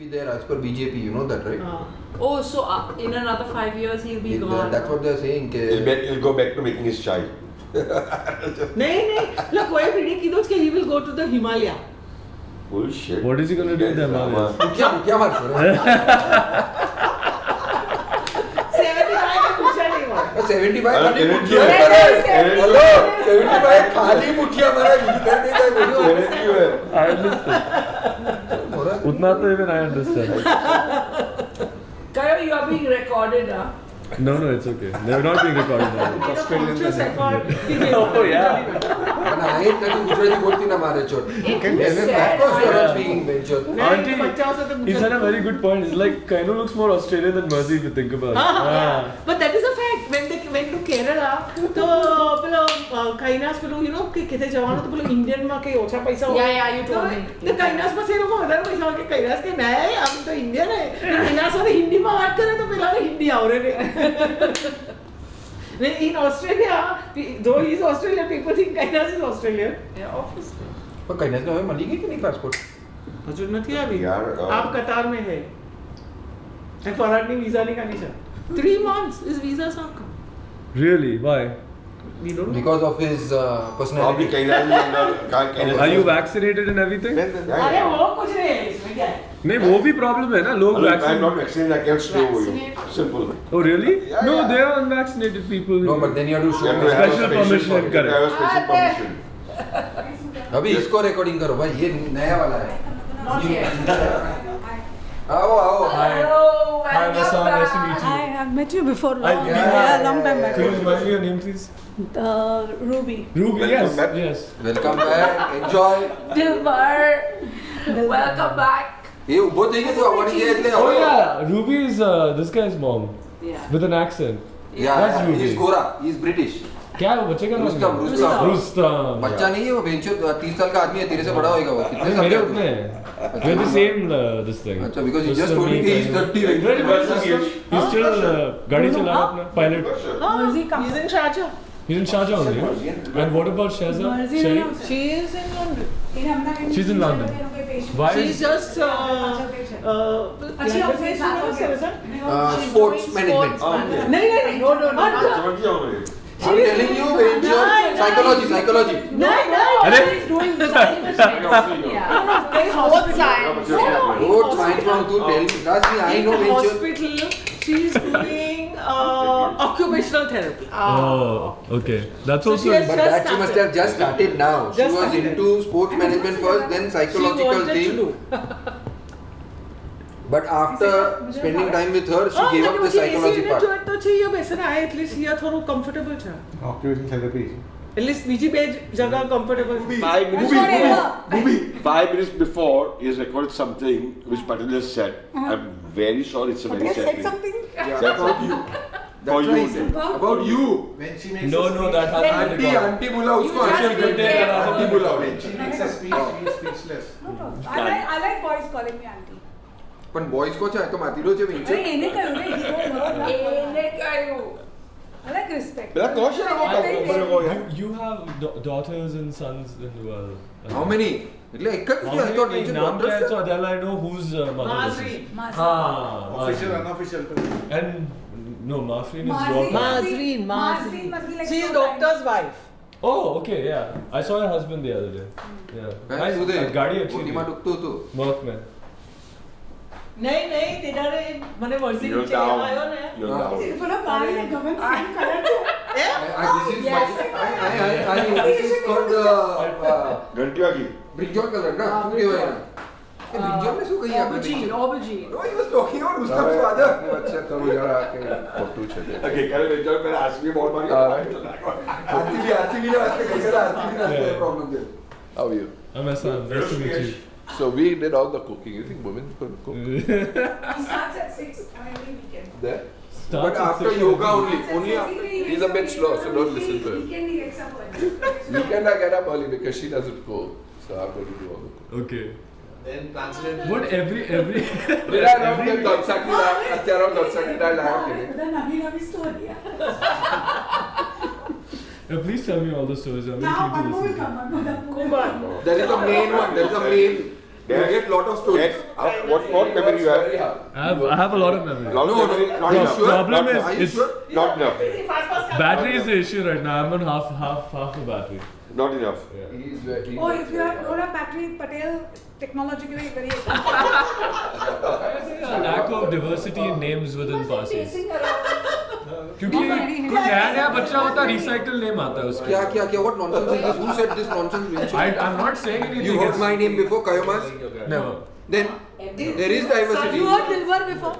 be there as per BJP, you know that, right? Oh, so in another 5 years he'll be gone. That's what they're saying. He'll go back to making his chai. नहीं लोग कोई predict की दोस्त के he will go to the Himalaya. Bullshit. What is he gonna do with the Himalayas? क्या मार रहे हो? 75 खाली मुठिया हेलो 75 खाली मुठिया मारा कर नहीं था उतना तो even I understand. Kayo, you are being recorded, No, it's okay. They're not being recorded now. Australian. Oh yeah. પણ આ એક તને ગુજરાતી બોલતી ના મારે ચોટ of course you are not speaking Benchot. Auntie, he said a very good point. It's like Kaino looks more Australian than Mercy if you think about it. But that is a fact. When they went to Kerala, तो पेलो काइनास पेलो you know कि कितने जवानों तो पेलो Indian में के ओछा पैसा हो. Yeah, you told me. तो काइनास में से लोगों को हजार पैसा हो के काइनास के नहीं हम तो इंडियन है. काइनास वाले हिंदी में बात करें तो पेला में हिंदी आ रहे हैं. In Australia, though he is Australian, people think Kainas is Australian. Yeah, obviously. पर काइनास में हमें मिली गई कि नहीं पासपोर्ट? अजून નથી આવી. आप कतार में है. And फरहाद ने वीजा निकाली है. 3 months his visa is not come. Really? Why? We don't know. Because of his Probably personality. Are you vaccinated and everything? अरे वो कुछ नहीं है इसमें क्या है? नहीं वो भी problem है ना लोग I'm vaccinated. not vaccinated. I can't stay over you. Simple. Oh really? Yeah, No, yeah. they are unvaccinated people. No, but then you have to You show have to have Special a permission, You have to have a special correct. permission. अभी इसको recording करो भाई ये नया वाला है. Not yet. आओ Hello, Hi, Nasa. Nice to meet you. Hi, I've met you before. Yeah, Long time back. Can you remind me your name, please? Ruby. Ruby. Welcome Yes. back. Yes. Welcome back enjoy. Dilbar, welcome back. ये उभो થઈ ગયો તો આવવાની છે એટલે Oh yeah, Ruby is this guy's mom Yeah. with an accent. Yeah, That's Ruby. he's गोरा, he's British. क्या है वो बच्चे का नाम? रुस्तम, है? रुस्तम. रुस्तम. बच्चा नहीं है वो बेंचो 30 साल का आदमी है तेरे से बड़ा होएगा वो कितने अरे साल मेरे का उतने हैं. We're the same this thing. अच्छा because he just told me कि he's 30 right. Very good. He's still गाड़ी चला रहा है अपना pilot. He's in Sharjah. He's in Sharjah only. And what about Shahza? Sherry? She is in London. She's in London. Why? She's just Sports management. नहीं no. I'm telling you बेंचो psychology. No. अरे? She's doing science. Sports science. What science from तू tell me. Trust me, I know In बेंचो. hospital, she's doing occupational therapy. Oh, okay. That's So also. she has But just that she must have just started now. She Just was started. into sports management first, then She psychological wanted thing. to do. But after spending time with her, she gave up the psychology part. તો છે યે બેસના આય at least યે થોડું comfortable છે. Occupational therapy. At least બીજી બે જગા comfortable. 5 minutes before, he has recorded something which Patel has said. I'm very sorry, it's a very sad thing. Yeah, about you. For That's you. why I said, about you. When she makes No, that has been recorded. Aunty बुला उसको You just aunty be careful. Aunty बुलाओ. when she makes a speech, she is speechless. I like boys calling me auntie. પણ boys કો છે તો માતીલો છે બેંચો. અરે એને કહ્યું ને he don't know. એને કહ્યું. I like respect. But कौन सा लोगों का You have daughters and sons in the world. How many? એટલે એક જ How છે I thought many બેંચો naam kya hai? So daughters. then I know whose mother this Mazri. is. हाँ, Official, Mazri. unofficial. And no, Mafreen is Mazri. your cousin. Mazreen. Mazreen must be like She is so doctor's wife. Oh, okay, yeah. I saw your husband the other day. Yeah. કાંઈ શું થયું? ગાડી अच्छी ઓટીમાં थी. ડૂબતું હતું. Workman. નહીં તે દાડે મને વર્સી You're નીચે down. લેવા આવ્યો ને. You're Ah. down. બોલો બાવીને ગમે same color છે. This is this is called घंटिया की. brinjal color ના શું કહેવાય એને? એ brinjal ને શું કહીએ આપણે Aubergine, brinjal? aubergine. No, he was talking about Rustam's father. अच्छा करो जरा के फोटो છે તે. Okay, कल बेचारे मेरे आसमी बहुत मारी. आरसीबी ने वास्ते कही करा आरसीबी ने Yeah. Problem they. How are you? I'm Hassan. Nice to meet you. So we did all the cooking. You think women could cook? He starts at 6 on every weekend. There? Starts But at after 6 yoga a.m. only. Only He's a bit slow, so don't listen to him. Weekend he gets up early. Weekend I get up early because she doesn't cook. So I'm going to do all the cooking. Okay. Then translate. What every Did I not get Donsaki? અત્યારે Donsaki ના લાયો કે નહીં? બધા નવી નવી story. Please tell me all the stories. I'm Now very one keen to more will listen. come. One more. Kumar. There is a main one. There is a main. You get lot of stories. What memory you have? I have a lot of memory. Lot of memory, not The enough. problem Not is, enough. Are you it's sure? Not enough. battery is the issue right now. I'm on half the battery. Not enough. He is very. Oh, if you have Gola Patrick Patel, technologically very A lack of diversity in names within Parsis. क्योंकि कोई नया बच्चा होता recycle name आता है उसके. क्या what nonsense is this? Who said this nonsense? Vinci? I'm not saying anything. You heard against- my name before, Kayomas? Never. Then there is diversity. You heard Dilbar before?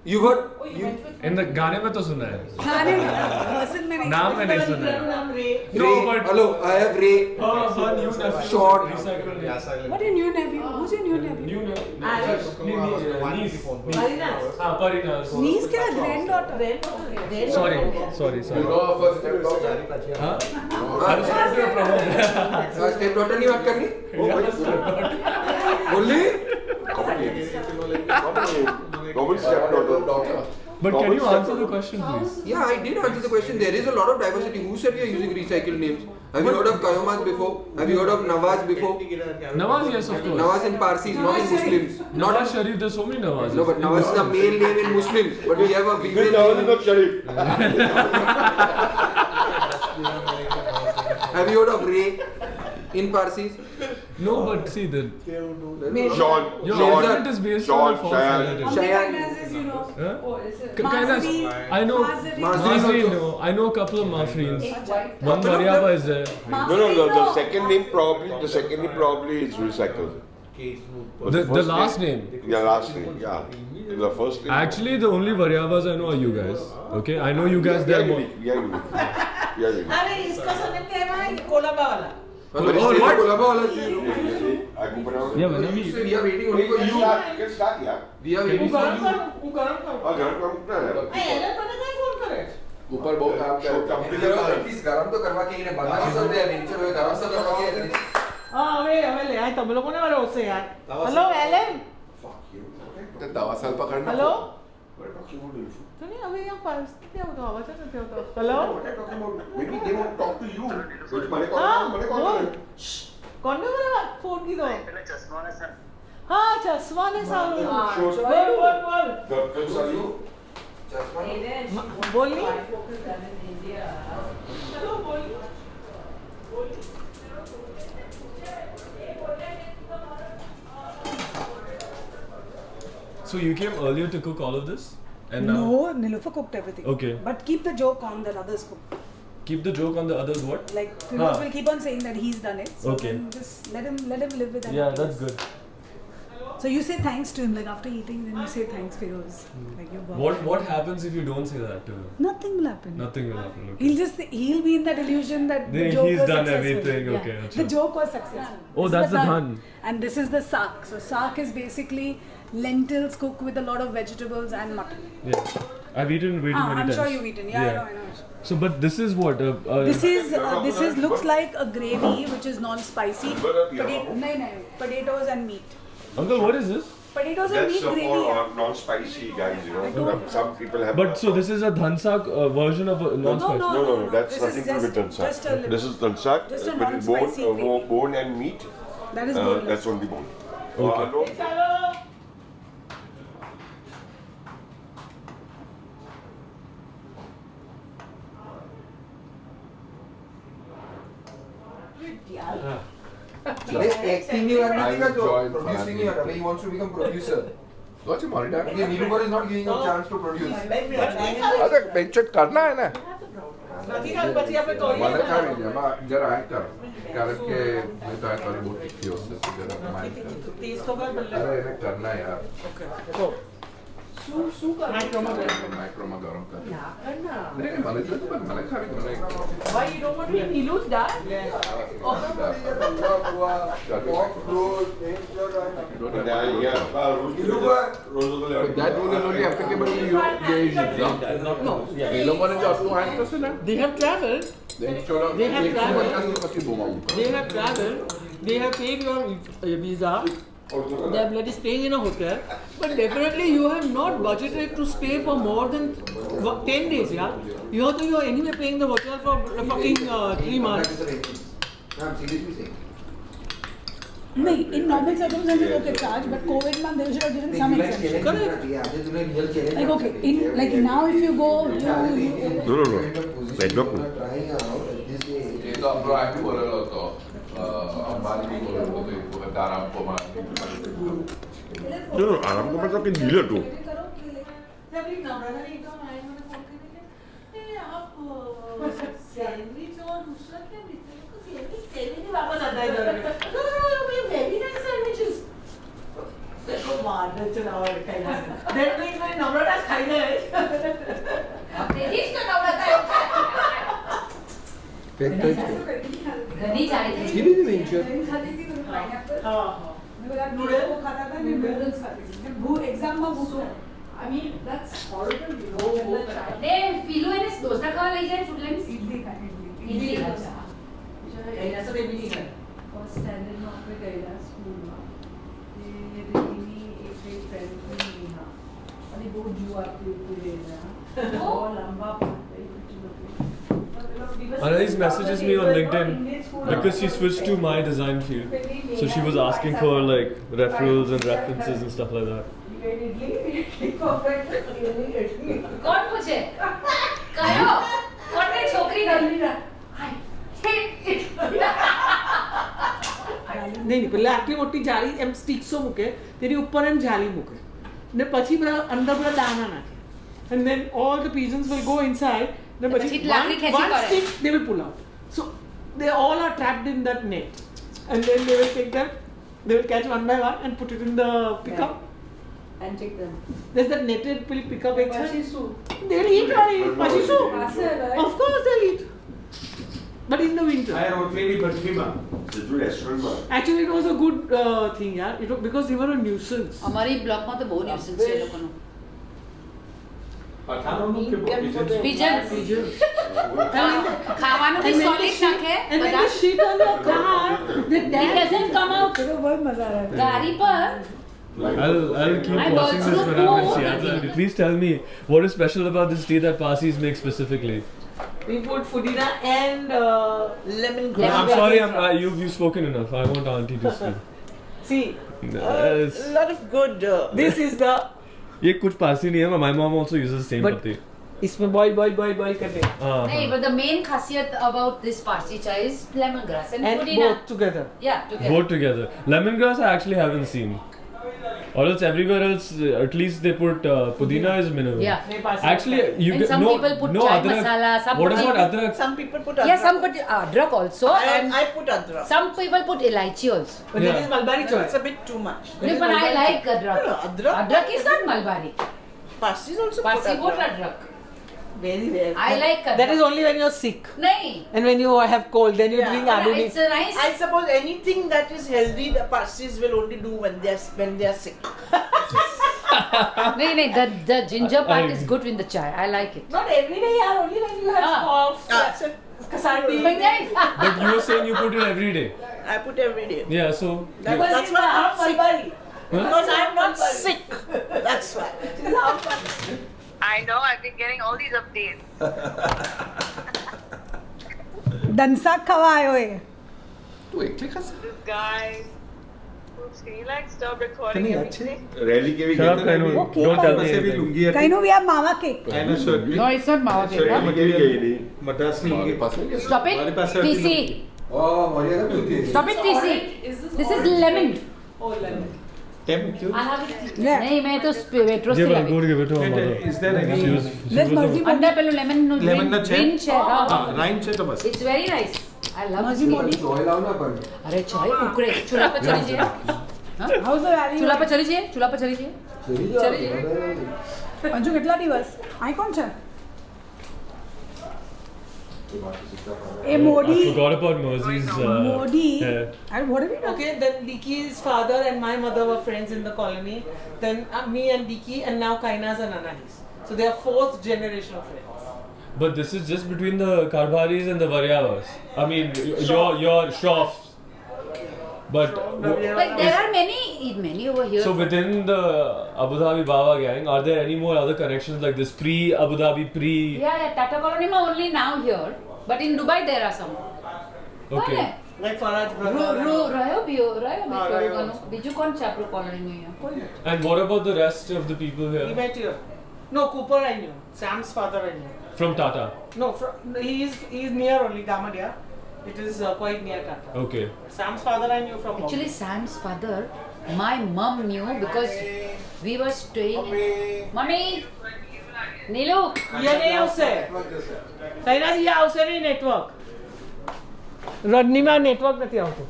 You heard. You. In the गाने में तो सुना है. गाने में person में नहीं नाम में नहीं सुना है. No, Ray. but Hello, I have Ray. her new nephew. Short. Recycle name. What your new nephew? Who's your new nephew? New niece. Parina's. Niece के ना granddaughter. Sorry. You know our first step daughter? Huh? I was trying to promote. Stepdaughter नहीं बात करनी? Only? Common stepdaughter. But can you answer the question, please? Yeah, I did answer the question. There is a lot of diversity. Who said we are using recycled names? Have you heard of Kayomas before? Have you heard of Nawaz before? Nawaz, yes, of course. Nawaz in Parsis, not in Muslims. Nawaz Sharif, there's so many Nawazes. No, but Nawaz is a male name in Muslims. But we have a This female Nawaz is name. not Sharif. Have you heard of Ray in Parsis? No, but see, the Sean. your Sean. argument is based Sean, on a false Shayan. narrative. Shayan. You know. Huh? Oh, is it? Kind of. Masri. I know. Masri. Masri, no. I know a couple of Mafreens. One Variaba is there. No. The second name probably is recycled. But The first last name. Yeah, last name. Yeah. The first name. Actually, the only Variabas I know are you guys. Okay, I know you guys. we are They're more. unique. We are unique. We are unique. अरे इसका surname क्या है भाई? कोलाबा वाला. What? Kolaba wala ji. I go around. Yeah, whenever You you. say we are waiting only for You you. can start, yeah. We are હું waiting for ગરમ you. કરું, હું ગરમ કરું. हाँ घर का मुकना है. એને મને કઈ ફોન કરે? ऊपर बहुत काम कर रहा है. Please गरम तो करवा के ही ना बंदा नहीं सकते हैं नीचे में गरम तो करवा के ही હા હવે લે આય તમે લોકોને વાળો હશે યાર. હેલો એલેન. तो दवा साल पकड़ना. Hello. What are you talking about, Ilfu? તો નહીં હવે અહીંયા પરિસ્થિતિ આવતો અવાજ જ નથી આવતો. Hello. What are you talking about? Maybe they want to talk to you. But मैंने હા कॉल બોલ. किया. કોને મને ફોન કીધો? હા ચશ્માને સારું. બોલ. Doctor Salu. બોલ ની. હેલો બોલ. So you came earlier to cook all of this, and now No, Nilufer cooked everything. Okay. But keep the joke on that others cook. keep the joke on the others. What? Like Firoz Huh. will keep on saying that he's done it. So Okay. then just let him live with that. Yeah, happiness. that's good. So you say thanks to him, like after eating, then you say thanks, Firoz. Like you're What happens if you don't say that to him? Nothing will happen. Nothing will happen. Okay. He'll be in that illusion that the Then joke he's was done successful. everything, Yeah. okay, achha. The joke was successful. Oh, This that's is the dhan. dhan. And this is the saag. So saag is basically lentils cooked with a lot of vegetables and mutton. Yeah, I've eaten many I'm times. sure you've eaten. Yeah, I know. So, but this is what? This is looks like a gravy which is non-spicy. Potatoes and meat. Uncle, what is this? Potatoes and That's meat gravy. for Yeah. non-spicy guys, you know. don't- Some people have. But so this is a dhansak version of a non-spicy. No, that's This is nothing to do with just tansak. a little- This is tansak just a with non-spicy gravy. bone and meat. That is boneless. That's only bone. Okay. Hello? ચાલો. Acting नहीं करना I देगा जो enjoyed producing नहीं करना. He wants to become producer. What's your monitor? Again, Nilufer is not giving him chance to produce. अरे बेंचट करना है ना. નથી ખાતું પછી આપણે કરીએ મને ને. ખાવી છે એમાં જરા આય કર કારણ કે મેં તો આ તારી બહુ તીખી હશે તો જરા માઇન્ડ કર. તેજ તો કર ભલે. અરે એને કરના યાર. માઇક્રોમાં ગરમ. માઇક્રોમાં ગરમ કર. નહીં મને તો પણ મને ખાવી મને Why you don't want to eat Nilu's dad? That rule is only applicable in your age exam. એ લોકોને જો આટલું આંક થશે ને They have traveled. then ચલો They have 150 ની પછી બોલાવું. They have traveled. They have paid your visa. They are bloody staying in a hotel. But definitely you have not budgeted to stay for more than 10 days, yeah? You are anyway paying the hotel for fucking 3 months. I'm seriously saying. No, in normal circumstances, okay, charge, but COVID man, they should have given some exemption. Like, okay, like now if you go to... No. Bedrock no. ये तो हम लोग active हो रहे हो अंबानी भी बोल रहे हो तो आराम को मार No, आराम को मतलब कि डीलर तो. तभी नवरात्र ने एकदम आए मैंने फोन करके ए आप सैंडविच और दूसरा क्या मिलता है कुछ सैंडविच वापस आता है इधर no we very nice sandwiches देखो मार चलाओ खाना that means मैंने नवरात्र खाई है अपने डिश का नवरात्र गनी चाहिए Give me the venture. हां नूडल वो खाता था नूडल्स खाती थी भू एग्जाम में भूख I mean, that's horrible. ने फिलो ने डोसा खावा ले जाए स्टूडेंट्स इडली खाती इडली अच्छा ऐसा भी नहीं है फर्स्ट स्टैंडर्ड में पे गया स्कूल में ये देखनी एक फ्रेंड की नेहा और वो जुआ के ऊपर लेना और लंबा Anaïs messages me on LinkedIn because she switched to my design field. So she was asking for like referrals and references and stuff like that. कौन पूछे करो कौन ने छोकरी डाली ना નહીં પેલા આટલી મોટી જાળી એમ સ્ટિક્સો મૂકે તેની ઉપર એમ જાળી મૂકે ને પછી બધા અંદર બધા દાણા નાખે and then all the pigeons will go inside ને પછી લાકડી ખેંચી one કરે. stick they will pull out so they all are trapped in that net and then they will take them they will catch one by one and put it in the pickup and take them there's that netted pickup inside Pashisu. they'll eat right pashisu Right? of course they'll eat but in the winter It's a restaurant bar. actually it was a good thing yeah it was, because they were a nuisance हमारी block में तो बहुत nuisance है लोगों ने pigeons ખાવાનું भी solid નાખે and when બધા they shit on your car the it doesn't come out तो बहुत मजा आ रहा है गाड़ी पर I'll keep I'm watching this also when I'm in cool. Seattle. Please tell me what is special about this tea that Parsis make specifically. we put pudina and lemongrass. I'm sorry, you've spoken enough. I want Auntie to speak. see Yes. lot of good. this is the ये कुछ Parsi नहीं है. My mom also uses the same But- patti. इसमें boil करते नहीं but the main खासियत about this Parsi chai is lemongrass and and pudina both together yeah together Both together. Lemongrass I actually haven't seen. Or else everywhere else, at least they put pudina is minimum. yeah Actually, you and get some no people put no chai adrak. masala some What people about adrak? Some people put yeah some put adrak also and I put adrak. some people put elaichi also but Yeah. that is mulberry It's choice a bit too much. no, but I like adrak No, adrak. adrak is not mulberry Parsis also Parsi put put adrak. adrak Very rare. I like adrak that is only when you're sick nahi and when you have cold then you Yeah. drink aloo it's a nice I suppose anything that is healthy, the Parsis will only do when they are sick. nahi the ginger part is good in the chai I like it not every day yaar only when you have cough kasardi But you were saying you put it every day. I put every day. Yeah, so That's why I'm sick. Because I'm not sick. That's why. I know, I've been getting all these updates. दनसाक खावा आयो है तू एकली खास Guys, oops, can you like stop recording तनी everything? Rarely के भी shut up, Kainu. Okay. Don't tell me से भी anything. लुंगी है काइनो वी हैव मावा cake no it's not mawa cake huh? Rarely के भी गई नहीं. मद्रास हमारे पास है क्या? stop हमारे it पास है TC ओ मरिया का क्यों stop it TC this is lemon oh lemon टेम क्यों नहीं मैं तो वेट्रो से Give her, lie go give it to her mother. Is there any She was Let's mercy अंदर पेलो लेमन लेमन ना ग्रीन छे हाँ राइन छे तो बस it's very nice I love मर्जी मोदी ऑयल लाओ ना अपन अरे चाय उकड़े चूल्हा पर चली जाए हाउस ऑफ वैल्यू चूल्हा पर चली जाए चूल्हा पर चली जाए चली जाए अंजू કેટલા દિવસ આઈ કોણ છે એ મોડી I forgot about Mercy's મોડી hair. I what have you done okay then Diki's father and my mother were friends in the colony then me and Diki and now Kainas and Anaïs so they are fourth generation of friends But this is just between the Karbharis and the Varyavas. I mean, your Shroffs. But like there are many over here so within the Abu Dhabi Baba gang, are there any more other connections like this pre-Abu Dhabi, yeah Tata colony ma only now here but in Dubai there are some Okay. Like Faraj brother. રહ્યો મેં હા, થોડું રહ્યો. ઘણું. બીજું કોણ છે આપણું કોલોનીમાં અહીંયા? કોઈ નથી. And what about the rest of the people He here met here. No, Cooper I knew. Sam's father I knew. from Tata? No, he is near only Damadia. It is quite near Tata. Okay. Sam's father I knew from Actually, Sam's father, my mom knew because we were staying. Mummy, Nilu. ये नहीं આવશે કૈલાસ ये આવશે નહીં network રડનીમાં network નથી આવતું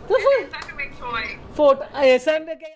તો Such a big toy. Photo એસન કે